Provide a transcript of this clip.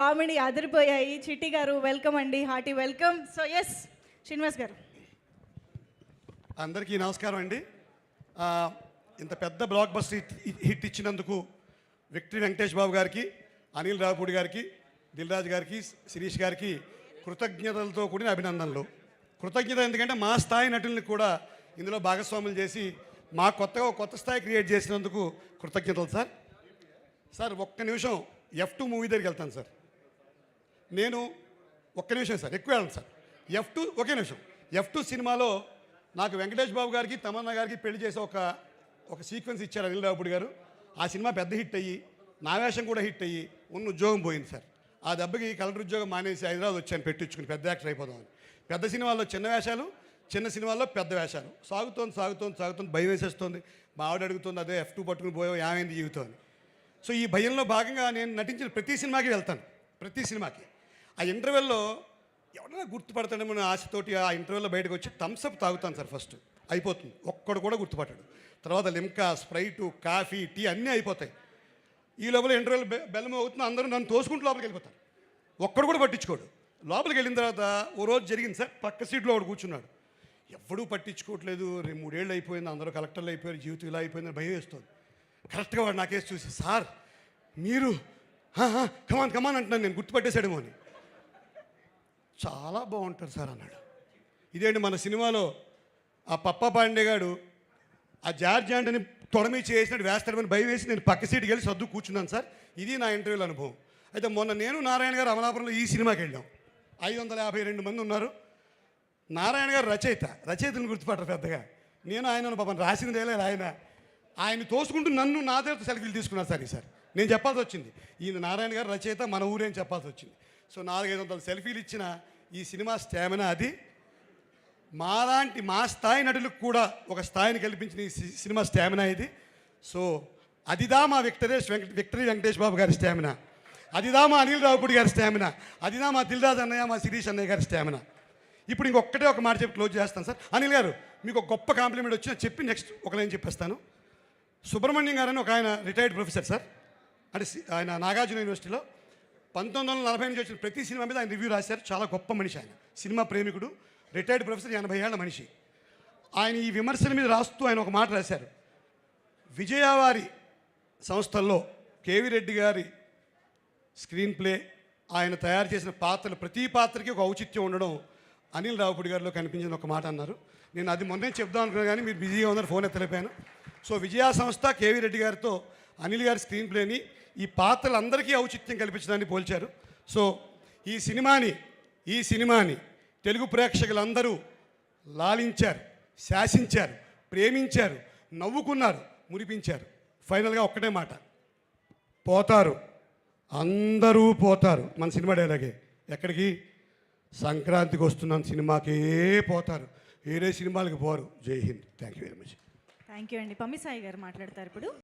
Comedy అదిరిపోయాయి. చిట్టి గారు welcome అండి, hearty welcome. So S Srinivas గారు. అందరికీ నమస్కారం అండి. ఇంత పెద్ద బ్లాక్ బస్టర్ హిట్ ఇచ్చినందుకు విక్టరీ వెంకటేష్ బాబు గారికి, అనిల్ రావుపూడి గారికి, దిల్ రాజు గారికి, శిరీష్ గారికి కృతజ్ఞతలతో కూడిన అభినందనలు. కృతజ్ఞత ఎందుకంటే మా స్థాయి నటుల్ని కూడా ఇందులో భాగస్వాములు చేసి మా కొత్త స్థాయి క్రియేట్ చేసినందుకు కృతజ్ఞతలు సార్. సార్ ఒక్క నిమిషం F2 మూవీ దగ్గరికి వెళ్తాను సార్. నేను ఒక్క నిమిషం సార్, ఎక్కువ వెళ్ళను సార్. F2 ఒకే నిమిషం. F2 సినిమాలో నాకు వెంకటేష్ బాబు గారికి, తమన్నా గారికి పెళ్లి చేసే ఒక సీక్వెన్స్ ఇచ్చారు అనిల్ రావుపూడి గారు. ఆ సినిమా పెద్ద హిట్ అయ్యి నా వేషం కూడా హిట్ అయ్యి ఉన్న ఉద్యోగం పోయింది సార్. ఆ దెబ్బకి కలెక్టర్ ఉద్యోగం మానేసి హైదరాబాద్ వచ్చాను పెట్టించుకుని పెద్ద యాక్టర్ అయిపోదామని. పెద్ద సినిమాల్లో చిన్న వేషాలు, చిన్న సినిమాల్లో పెద్ద వేషాలు. సాగుతోంది భయం వేసేస్తుంది. మా ఆవిడ అడుగుతుంది, అదే F2 పట్టుకుని పోయావు ఏమైంది జీవితం అని. సో ఈ భయంలో భాగంగా నేను నటించిన ప్రతి సినిమాకి వెళ్తాను. ప్రతి సినిమాకి ఆ ఇంటర్వెల్లో ఎవరైనా గుర్తుపడతాడేమో ఆశతోటి ఆ ఇంటర్వెల్లో బయటకు వచ్చి థమ్స్అప్ తాగుతాను సార్. ఫస్ట్ అయిపోతుంది, ఒక్కడు కూడా గుర్తుపట్టాడు. తర్వాత లిమ్కా, స్ప్రైటు, కాఫీ, టీ అన్నీ అయిపోతాయి. ఈ లోపల ఇంటర్వెల్ బెల్లం అవుతుంది, అందరూ నన్ను తోసుకుంటూ లోపలికి వెళ్ళిపోతారు. ఒక్కడు కూడా పట్టించుకోడు. లోపలికి వెళ్ళిన తర్వాత ఓ రోజు జరిగింది సార్, పక్క సీట్లో ఒకడు కూర్చున్నాడు. ఎవడూ పట్టించుకోవట్లేదు. 3 ఏళ్ళు అయిపోయింది, అందరూ కలెక్టర్లు అయిపోయారు, జీవితం ఇలా అయిపోయిందని భయం వేస్తుంది. కరెక్ట్గా వాడు నాకేసి చూసి, సార్ మీరు కమాన్ అంటున్నాను, నేను గుర్తుపట్టేశాడేమో అని. చాలా బాగుంటారు సార్ అన్నాడు. ఇదేంటి మన సినిమాలో ఆ పప్పా పాండే గారు ఆ జార్జ్ యాంటనీ తొడమి చేసినట్టు వేస్తాడమని భయం వేసి నేను పక్క సీటుకి వెళ్ళి సర్దు కూర్చున్నాను సార్. ఇది నా ఇంటర్వ్యూల అనుభవం. అయితే మొన్న నేను నారాయణ గారు అమలాపురంలో ఈ సినిమాకి వెళ్ళాం. 552 మంది ఉన్నారు. నారాయణ గారు రచయితను గుర్తుపట్టరు పెద్దగా. నేను ఆయన పాపం రాసింది లేదు, ఆయన తోసుకుంటూ నన్ను నా దగ్గర సెల్ఫీలు తీసుకున్నారు సార్. ఈసారి నేను చెప్పాల్సి వచ్చింది, ఈయన నారాయణ గారు రచయిత, మన ఊరే అని చెప్పాల్సి వచ్చింది. సో 400-500 సెల్ఫీలు ఇచ్చిన ఈ సినిమా స్టామినా అది. మా స్థాయి నటులకు కూడా ఒక స్థాయిని కల్పించిన ఈ సినిమా స్టామినా ఇది. సో అదిదా మా విక్టరీ వెంకటేష్ బాబు గారి స్టామినా, అదిదా మా అనిల్ రావుపూడి గారి స్టామినా, అదిదా మా దిల్ రాజు అన్నయ్య, మా శిరీష్ అన్నయ్య గారి స్టామినా. ఇప్పుడు ఇంకొక్కటే ఒక మాట చెప్పి క్లోజ్ చేస్తాను సార్. అనిల్ గారు మీకు ఒక గొప్ప కాంప్లిమెంట్ వచ్చినా చెప్పి నెక్స్ట్ ఒక లైన్ చెప్పేస్తాను. సుబ్రహ్మణ్యం గారని ఒక ఆయన రిటైర్డ్ ప్రొఫెసర్ సార్, అంటే ఆయన నాగార్జున యూనివర్సిటీలో 1940 నుంచి వచ్చిన ప్రతి సినిమా మీద ఆయన రివ్యూ రాశారు. చాలా గొప్ప మనిషి ఆయన, సినిమా ప్రేమికుడు, రిటైర్డ్ ప్రొఫెసర్, 80 ఏళ్ల మనిషి. ఆయన ఈ విమర్శల మీద రాస్తూ ఆయన ఒక మాట రాశారు. విజయవారి సంస్థల్లో కేవీ రెడ్డి గారి స్క్రీన్ ప్లే, ఆయన తయారు చేసిన పాత్రలు ప్రతి పాత్రకి ఒక ఔచిత్యం ఉండడం అనిల్ రావుపూడి గారిలో కనిపించిన ఒక మాట అన్నారు. నేను అది మొన్నే చెప్దాం అనుకున్నాను కానీ మీరు బిజీగా ఉన్నారు, ఫోన్ ఎత్తలేపాను. సో విజయా సంస్థ కేవీ రెడ్డి గారితో అనిల్ గారి స్క్రీన్ ప్లేని ఈ పాత్రలందరికీ ఔచిత్యం కల్పించడాన్ని పోల్చారు. సో ఈ సినిమాని తెలుగు ప్రేక్షకులందరూ లాలించారు, శాసించారు, ప్రేమించారు, నవ్వుకున్నారు, మురిపించారు. ఫైనల్గా ఒక్కటే మాట, పోతారు, అందరూ పోతారు. మన సినిమా డైలాగే, ఎక్కడికి? సంక్రాంతికి వస్తున్నాం సినిమాకే పోతారు, వేరే సినిమాలకు పోరు. జై Hind. Thank you very much. Thank you అండి. పమ్మిసాయి గారు మాట్లాడతారు ఇప్పుడు.